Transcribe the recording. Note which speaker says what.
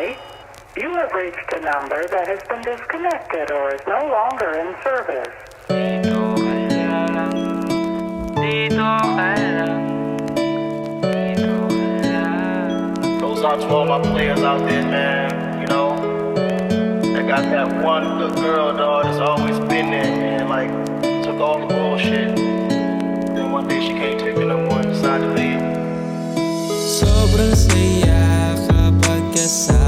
Speaker 1: Sorry, you have reached a number that has been disconnected or is no longer in service.
Speaker 2: Dito ka lang, dito ka lang, dito ka lang.
Speaker 3: Goes out to all my players out there, man. You know, I got that one good girl, dog, that's always been there, man. Like, took all the bullshit. Then one day she can't take it no more and decided to leave.
Speaker 4: Sobrang saya kapag kasama